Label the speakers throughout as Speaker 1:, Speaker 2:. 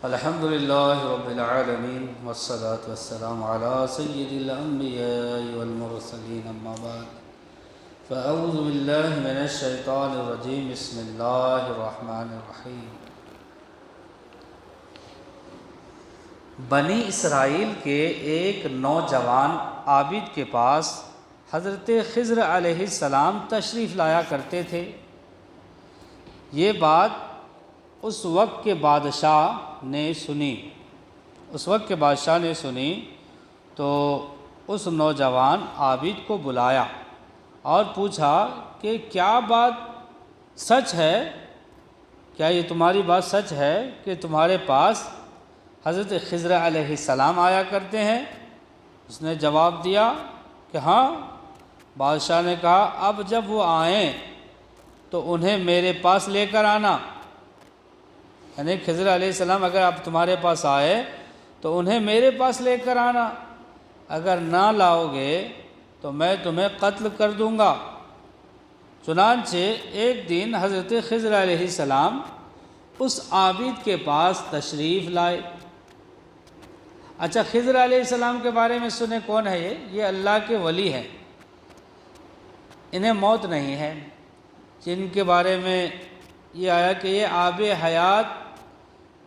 Speaker 1: الحمد للہ رب العالمین والصلاة والسلام علی سید الانبیاء والمرسلین اما بعد فاعوذ باللہ من الشیطان الرجیم بسم اللہ الرحمن الرحیم۔ بنی اسرائیل کے ایک نوجوان عابد کے پاس حضرت خضر علیہ السلام تشریف لایا کرتے تھے۔ یہ بات اس وقت کے بادشاہ نے سنی تو اس نوجوان عابد کو بلایا اور پوچھا کہ کیا بات سچ ہے، کیا یہ تمہاری بات سچ ہے کہ تمہارے پاس حضرت خضر علیہ السلام آیا کرتے ہیں؟ اس نے جواب دیا کہ ہاں۔ بادشاہ نے کہا اب جب وہ آئیں تو انہیں میرے پاس لے کر آنا، یعنی خضر علیہ السلام اگر اب تمہارے پاس آئے تو انہیں میرے پاس لے کر آنا، اگر نہ لاؤ گے تو میں تمہیں قتل کر دوں گا۔ چنانچہ ایک دن حضرت خضر علیہ السلام اس عابد کے پاس تشریف لائے۔ اچھا، خضر علیہ السلام کے بارے میں سنے کون ہے یہ اللہ کے ولی ہیں، انہیں موت نہیں ہے، جن کے بارے میں یہ آیا کہ یہ آب حیات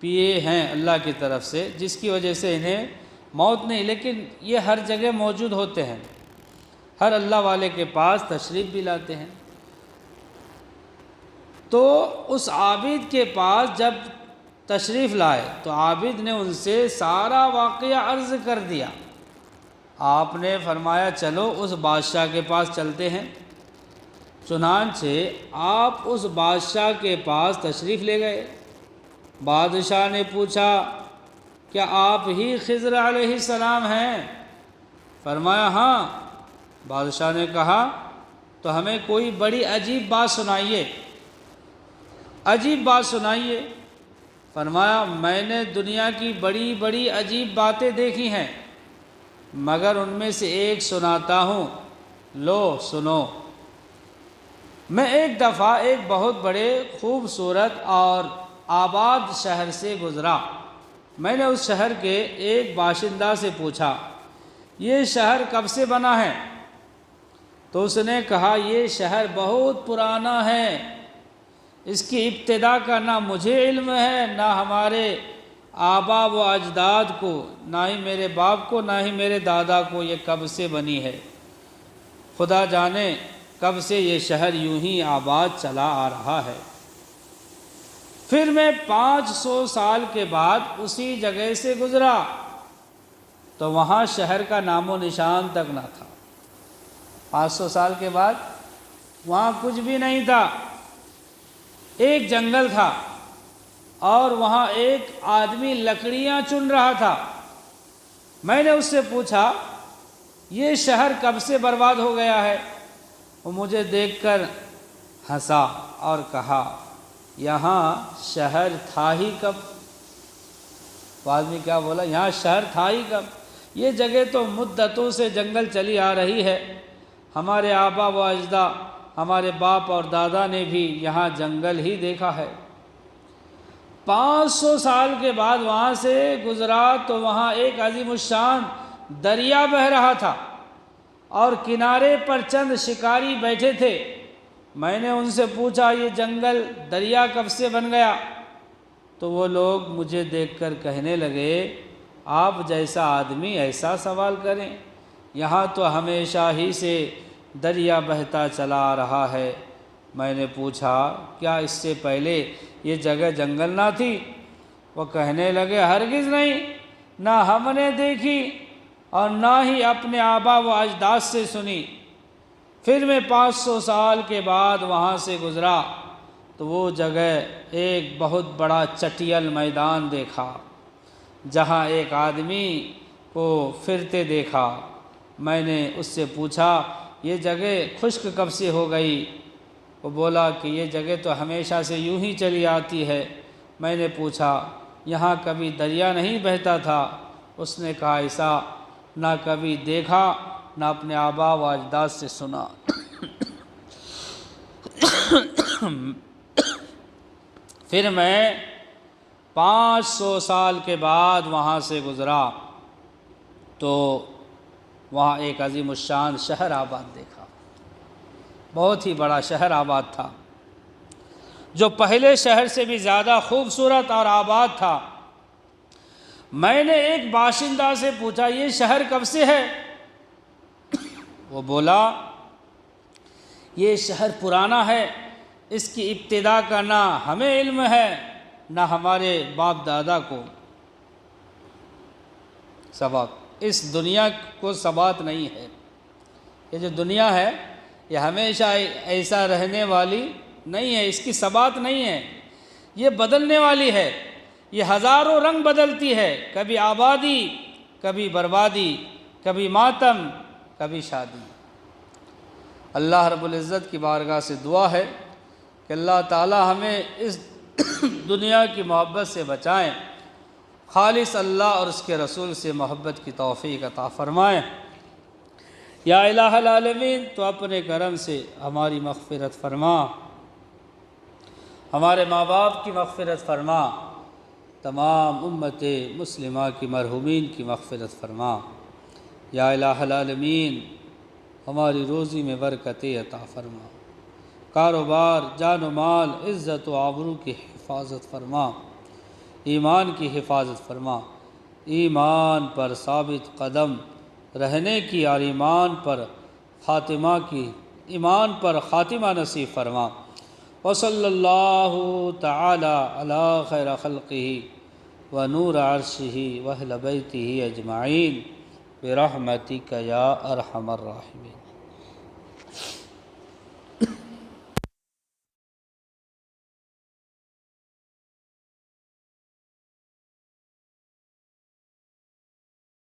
Speaker 1: پیے ہیں اللہ کی طرف سے، جس کی وجہ سے انہیں موت نہیں، لیکن یہ ہر جگہ موجود ہوتے ہیں، ہر اللہ والے کے پاس تشریف بھی لاتے ہیں۔ تو اس عابد کے پاس جب تشریف لائے تو عابد نے ان سے سارا واقعہ عرض کر دیا۔ آپ نے فرمایا چلو اس بادشاہ کے پاس چلتے ہیں۔ چنانچہ آپ اس بادشاہ کے پاس تشریف لے گئے۔ بادشاہ نے پوچھا کیا آپ ہی خضر علیہ السلام ہیں؟ فرمایا ہاں۔ بادشاہ نے کہا تو ہمیں کوئی بڑی عجیب بات سنائیے۔ عجیب بات سنائیے۔ فرمایا میں نے دنیا کی بڑی بڑی عجیب باتیں دیکھی ہیں، مگر ان میں سے ایک سناتا ہوں، لو سنو۔ میں ایک دفعہ ایک بہت بڑے خوبصورت اور آباد شہر سے گزرا۔ میں نے اس شہر کے ایک باشندہ سے پوچھا یہ شہر کب سے بنا ہے؟ تو اس نے کہا یہ شہر بہت پرانا ہے، اس کی ابتدا کا نہ مجھے علم ہے، نہ ہمارے آبا و اجداد کو، نہ ہی میرے باپ کو، نہ ہی میرے دادا کو یہ کب سے بنی ہے۔ خدا جانے کب سے یہ شہر یوں ہی آباد چلا آ رہا ہے۔ پھر میں 500 سال کے بعد اسی جگہ سے گزرا تو وہاں شہر کا نام و نشان تک نہ تھا۔ 500 سال کے بعد وہاں کچھ بھی نہیں تھا، ایک جنگل تھا اور وہاں ایک آدمی لکڑیاں چن رہا تھا۔ میں نے اس سے پوچھا یہ شہر کب سے برباد ہو گیا ہے؟ وہ مجھے دیکھ کر ہنسا اور کہا یہاں شہر تھا ہی کب؟ وہ آدمی کیا بولا؟ یہاں شہر تھا ہی کب؟ یہ جگہ تو مدتوں سے جنگل چلی آ رہی ہے، ہمارے آبا و اجداد، ہمارے باپ اور دادا نے بھی یہاں جنگل ہی دیکھا ہے۔ 500 سال کے بعد وہاں سے گزرا تو وہاں ایک عظیم الشان دریا بہہ رہا تھا اور کنارے پر چند شکاری بیٹھے تھے۔ میں نے ان سے پوچھا یہ جنگل دریا کب سے بن گیا؟ تو وہ لوگ مجھے دیکھ کر کہنے لگے آپ جیسا آدمی ایسا سوال کریں، یہاں تو ہمیشہ ہی سے دریا بہتا چلا آ رہا ہے۔ میں نے پوچھا کیا اس سے پہلے یہ جگہ جنگل نہ تھی؟ وہ کہنے لگے ہرگز نہیں، نہ ہم نے دیکھی اور نہ ہی اپنے آبا و اجداد سے سنی۔ پھر میں 500 سال کے بعد وہاں سے گزرا تو وہ جگہ ایک بہت بڑا چٹیل میدان دیکھا جہاں ایک آدمی کو پھرتے دیکھا۔ میں نے اس سے پوچھا یہ جگہ خشک کب سے ہو گئی؟ وہ بولا کہ یہ جگہ تو ہمیشہ سے یوں ہی چلی آتی ہے۔ میں نے پوچھا یہاں کبھی دریا نہیں بہتا تھا؟ اس نے کہا ایسا نہ کبھی دیکھا نہ اپنے آبا و اجداد سے سنا۔ پھر میں 500 سال کے بعد وہاں سے گزرا تو وہاں ایک عظیم الشان شہر آباد دیکھا، بہت ہی بڑا شہر آباد تھا، جو پہلے شہر سے بھی زیادہ خوبصورت اور آباد تھا۔ میں نے ایک باشندہ سے پوچھا یہ شہر کب سے ہے؟ وہ بولا یہ شہر پرانا ہے، اس کی ابتدا کا نہ ہمیں علم ہے نہ ہمارے باپ دادا کو سبق، اس دنیا کو ثبات نہیں ہے۔ یہ جو دنیا ہے یہ ہمیشہ ایسا رہنے والی نہیں ہے، اس کی ثبات نہیں ہے، یہ بدلنے والی ہے، یہ ہزاروں رنگ بدلتی ہے، کبھی آبادی، کبھی بربادی، کبھی ماتم، کبھی شادی۔ اللہ رب العزت کی بارگاہ سے دعا ہے کہ اللہ تعالی ہمیں اس دنیا کی محبت سے بچائیں، خالص اللہ اور اس کے رسول سے محبت کی توفیق عطا فرمائیں۔ یا الہ العالمین، تو اپنے کرم سے ہماری مغفرت فرما، ہمارے ماں باپ کی مغفرت فرما، تمام امت مسلمہ کی مرحومین کی مغفرت فرما۔ یا الہ العالمین، ہماری روزی میں برکت عطا فرما، کاروبار، جان و مال، عزت و آبرو کی حفاظت فرما، ایمان کی حفاظت فرما، ایمان پر ثابت قدم رہنے کی اور ایمان پر خاتمہ نصیب فرما۔ وصلی اللہ تعالی علی خیر خلقہ ونور عرشہ واہل بیتہ اجمعین برحمتک یا ارحم الراحمین۔